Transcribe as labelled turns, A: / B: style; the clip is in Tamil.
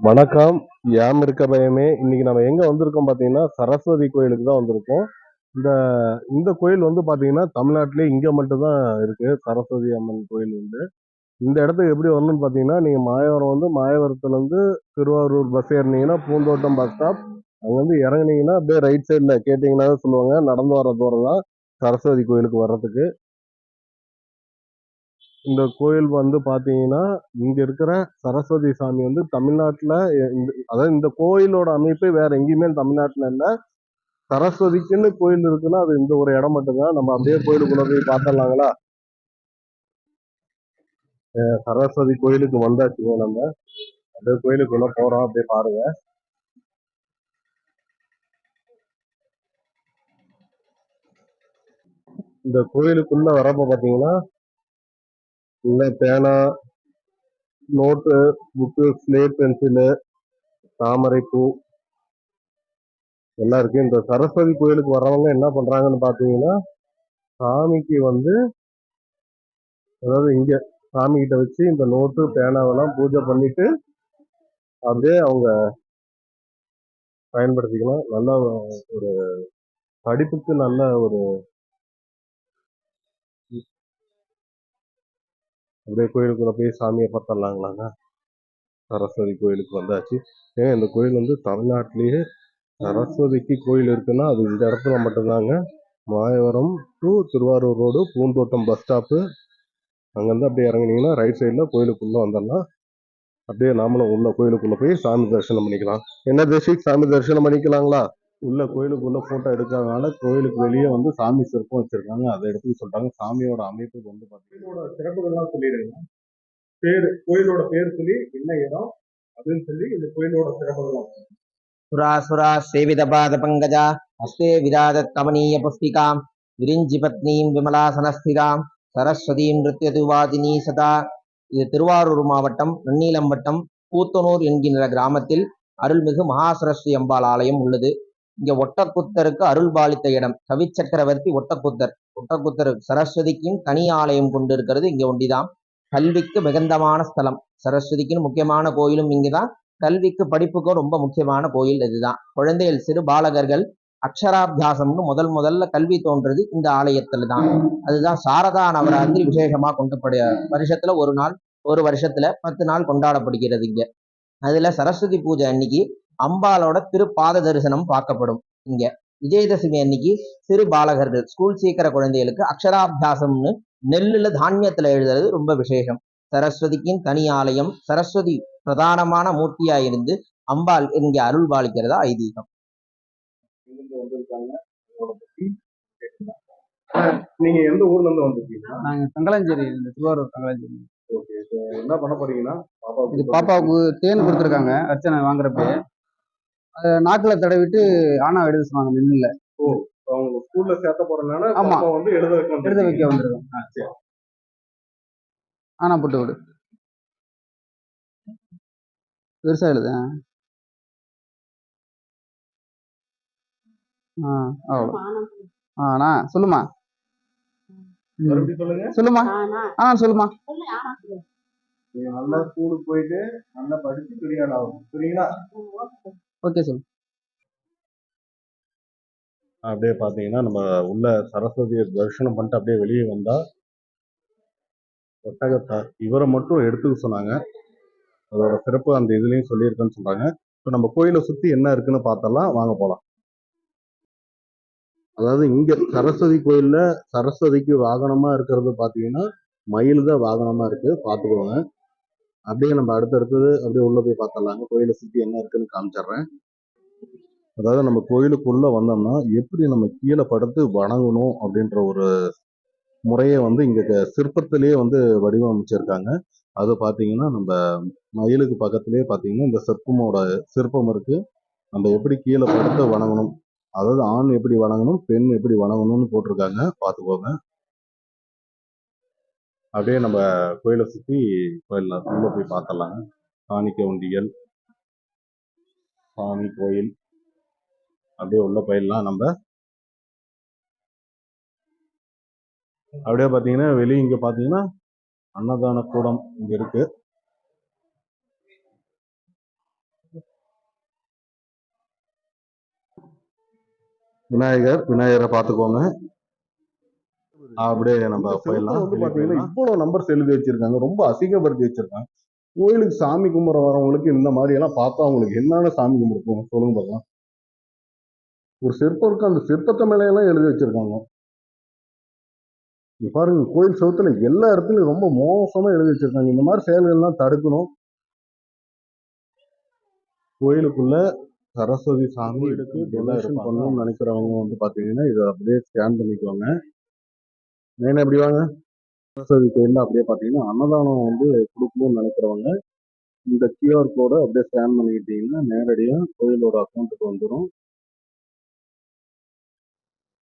A: வணக்கம். யாம் இருக்க பயமே. இன்னைக்கு நம்ம எங்க வந்திருக்கோம் பார்த்தீங்கன்னா, சரஸ்வதி கோயிலுக்கு தான் வந்திருக்கோம். இந்த இந்த கோயில் வந்து பார்த்தீங்கன்னா, தமிழ்நாட்டிலே இங்க மட்டும் தான் இருக்கு. சரஸ்வதி அம்மன் கோயில் வந்து. இந்த இடத்துக்கு எப்படி வரணும்னு பார்த்தீங்கன்னா, நீங்க மாயவரம் வந்து மாயவரத்துலருந்து திருவாரூர் பஸ் ஏறுனீங்கன்னா, பூந்தோட்டம் பஸ் ஸ்டாப். அங்கருந்து இறங்குனீங்கன்னா, அப்படியே ரைட் சைடுல கேட்டீங்கன்னாவே சொல்லுவாங்க. நடந்து வர தூரம் தான் சரஸ்வதி கோயிலுக்கு வர்றதுக்கு. இந்த கோயில் வந்து பார்த்தீங்கன்னா, இங்க இருக்கிற சரஸ்வதி சாமி வந்து தமிழ்நாட்டுல அதாவது இந்த கோயிலோட அமைப்பு வேற எங்கேயுமே தமிழ்நாட்டுல இல்ல. சரஸ்வதிக்குன்னு கோயில் இருக்குன்னா, அது இந்த ஒரு இடம் மட்டும் தான். நம்ம அப்படியே கோயிலுக்குள்ள போய் பார்த்துடலாங்களா? சரஸ்வதி கோயிலுக்கு வந்தாச்சுங்க நம்ம. அப்படியே கோயிலுக்குள்ள போறோம். அப்படியே பாருங்க. இந்த கோயிலுக்குள்ள வரப்ப பார்த்தீங்கன்னா, உள்ள பேனா, நோட்டு, புக்கு, ஸ்லேட், பென்சிலு, தாமரைப்பூ எல்லாம் இருக்கு. இந்த சரஸ்வதி கோயிலுக்கு வர்றவங்க என்ன பண்றாங்கன்னு பார்த்தீங்கன்னா, சாமிக்கு வந்து அதாவது இங்க சாமி கிட்ட வச்சு இந்த நோட்டு பேனாவெல்லாம் பூஜை பண்ணிட்டு அப்படியே அவங்க பயன்படுத்திக்கலாம். நல்ல ஒரு படிப்புக்கு நல்ல ஒரு அப்படியே கோயிலுக்குள்ள போய் சாமியை பார்த்தரலாங்களாங்க. சரஸ்வதி கோயிலுக்கு வந்தாச்சு. ஏன் இந்த கோயில் வந்து தமிழ்நாட்டிலேயே சரஸ்வதிக்கு கோயில் இருக்குன்னா அது இந்த இடத்துல மட்டும்தாங்க. Mayavaram to Thiruvarur road Poonthottam bus stop. அங்கேருந்து அப்படியே இறங்குனீங்கன்னா ரைட் சைடில் கோயிலுக்குள்ள வந்துடலாம். அப்படியே நாமளும் உள்ள கோயிலுக்குள்ள போய் சாமி தரிசனம் பண்ணிக்கலாம். என்ன தேசிக் சாமி தரிசனம் பண்ணிக்கலாங்களா? உள்ள கோயிலுக்குள்ள போட்டோ எடுக்காதனால கோயிலுக்கு வெளியே வந்து சாமி சிற்பம் வச்சிருக்காங்க. அதை எடுத்து சொல்றாங்க. சாமியோட அமைப்பு வந்து பாத்தீங்கன்னா சிறப்புகள்லாம் சொல்லிடுங்க. பேரு கோயிலோட பேர் சொல்லி என்ன இடம் அப்படின்னு சொல்லி இந்த கோயிலோட சிறப்புகள்லாம்
B: सुरासुरा सेवितपादपङ्कजा हस्ते विराजत्कमनीय पुस्तिकां विरिञ्चिपत्नीं विमलासनस्थितां சரஸ்வதியும் நிருத்யதுவாதினி சதா. இது திருவாரூர் மாவட்டம் நன்னிலம் வட்டம் கூத்தனூர் என்கின்ற கிராமத்தில் அருள்மிகு மகாசரஸ்வதி அம்பாள் ஆலயம் உள்ளது. இங்க ஒட்டக்குத்தருக்கு அருள் பாலித்த இடம் கவிச்சக்கரவர்த்தி ஒட்டக்குத்தர். ஒட்டக்குத்தருக்கு சரஸ்வதிக்கும் தனி ஆலயம் கொண்டிருக்கிறது இங்க ஒண்டிதான். கல்விக்கு மிகுந்தமான ஸ்தலம். சரஸ்வதிக்குன்னு முக்கியமான கோயிலும் இங்கதான். கல்விக்கு படிப்புக்கும் ரொம்ப முக்கியமான கோயில் இதுதான். குழந்தைகள் சிறு பாலகர்கள் அக்ஷராபியாசம்னு முதல்ல கல்வி தோன்றது இந்த ஆலயத்துல தான். அதுதான் சாரதா நவராத்திரி விசேஷமா கொண்டாடப்படுற வருஷத்துல ஒரு நாள், ஒரு வருஷத்துல 10 நாள் கொண்டாடப்படுகிறது இங்க. அதுல சரஸ்வதி பூஜை அன்னைக்கு அம்பாலோட திருப்பாத தரிசனம் பார்க்கப்படும் இங்க. விஜயதசமி அன்னைக்கு சிறு பாலகர்கள் ஸ்கூல் சீக்கிர குழந்தைகளுக்கு அக்ஷராபியாசம்னு நெல்லுல தானியத்துல எழுதுறது ரொம்ப விசேஷம். சரஸ்வதிக்கின் தனி ஆலயம். சரஸ்வதி பிரதானமான மூர்த்தியா இருந்து அம்பாள் இங்க அருள் பாலிக்கிறதா ஐதீகம்.
A: நீங்க எந்த ஊர்ல இருந்து வந்திருக்கீங்க?
C: நாங்க கங்கலாஞ்சேரி, திருவாரூர் கங்கலாஞ்சேரி.
A: ஓகே. என்ன பண்ண போறீங்கன்னா
C: இது பாப்பாவுக்கு தேன் கொடுத்துருக்காங்க அர்ச்சனை வாங்குறப்ப. நாக்குல தடவிட்டு ஆனா எழுத சொன்னாங்க நின்னுல.
A: ஓ, அவங்க ஸ்கூல்ல சேர்த்த போறதுனால
C: ஆமா
A: வந்து எழுத
C: வைக்க வந்திருக்கோம். ஆனா போட்டு விடு பெருசா எழுது. அவ்வளோ. ஆனா சொல்லுமா சொல்லுமா. சொல்லுமா.
A: நீங்க நல்லா ஸ்கூலுக்கு போயிட்டு நல்லா படிச்சு பெரிய ஆள் ஆகும். சரிங்களா?
C: ஓகே சொல்லு.
A: அப்படியே பாத்தீங்கன்னா நம்ம உள்ள சரஸ்வதியை தரிசனம் பண்ணிட்டு அப்படியே வெளியே வந்தா ஒட்டகத்தை இவரை மட்டும் எடுத்துக்க சொன்னாங்க. அதோட சிறப்பு அந்த இதுலயும் சொல்லியிருக்கேன்னு சொல்றாங்க. இப்போ நம்ம கோயிலை சுத்தி என்ன இருக்குன்னு பார்த்தலாம், வாங்க போலாம். அதாவது இங்க சரஸ்வதி கோயில்ல சரஸ்வதிக்கு வாகனமா இருக்கிறது பாத்தீங்கன்னா மயில் தான் வாகனமா இருக்கு, பாத்துக்கோங்க. அப்படியே நம்ம அடுத்தடுத்தது அப்படியே உள்ள போய் பார்த்தலாங்க. கோயிலை சுத்தி என்ன இருக்குன்னு காமிச்சிடுறேன். அதாவது நம்ம கோயிலுக்குள்ள வந்தோம்னா எப்படி நம்ம கீழே படுத்து வணங்கணும் அப்படின்ற ஒரு முறையை வந்து இங்க சிற்பத்திலேயே வந்து வடிவமைச்சிருக்காங்க. அது பாத்தீங்கன்னா நம்ம மயிலுக்கு பக்கத்திலேயே பாத்தீங்கன்னா இந்த சிற்பம் இருக்கு. நம்ம எப்படி கீழே படுத்து வணங்கணும், அதாவது ஆண் எப்படி வணங்கணும், பெண் எப்படி வணங்கணும்னு போட்டிருக்காங்க, பாத்துக்கோங்க. அப்படியே நம்ம கோயிலை சுத்தி கோயில்ல உள்ள போய் பார்த்தலாங்க. காணிக்க உண்டியல், சாமி கோயில், அப்படியே உள்ள போயிடலாம் நம்ம. அப்படியே பாத்தீங்கன்னா வெளியே இங்க பாத்தீங்கன்னா அன்னதான கூடம் இங்க இருக்கு. விநாயகரை பார்த்துக்கோங்க. அப்படியே நம்ம போயிடலாம். வந்து பாத்தீங்கன்னா இவ்வளவு நம்பர்ஸ் எழுதி வச்சிருக்காங்க. ரொம்ப அசிங்கப்படுத்தி வச்சிருக்காங்க. கோயிலுக்கு சாமி கும்பிட வரவங்களுக்கு இந்த மாதிரி எல்லாம் பார்த்தா அவங்களுக்கு என்னென்ன சாமி கும்பிடுவோம் சொல்லுங்க பார்க்கலாம். ஒரு சிற்பம் இருக்கு, அந்த சிற்பத்தை மேல எல்லாம் எழுதி வச்சிருக்காங்க. இங்க பாருங்க, கோயில் செவுத்துல எல்லா இடத்துலயும் ரொம்ப மோசமா எழுதி வச்சிருக்காங்க. இந்த மாதிரி செயல்கள் எல்லாம் தடுக்கணும். கோயிலுக்குள்ள சரஸ்வதி சாமி டொனேஷன் பண்ணணும்னு நினைக்கிறவங்க வந்து பாத்தீங்கன்னா இதை அப்படியே ஸ்கேன் பண்ணிக்குவாங்க. மெயினா எப்படி வாங்க, சரஸ்வதி கோயில்ல அப்படியே பாத்தீங்கன்னா அன்னதானம் வந்து கொடுக்கணும்னு நினைக்கிறவங்க இந்த கியூஆர் கோடை அப்படியே ஸ்கேன் பண்ணிக்கிட்டீங்கன்னா நேரடியா கோயிலோட அக்கௌண்ட்டுக்கு வந்துடும்.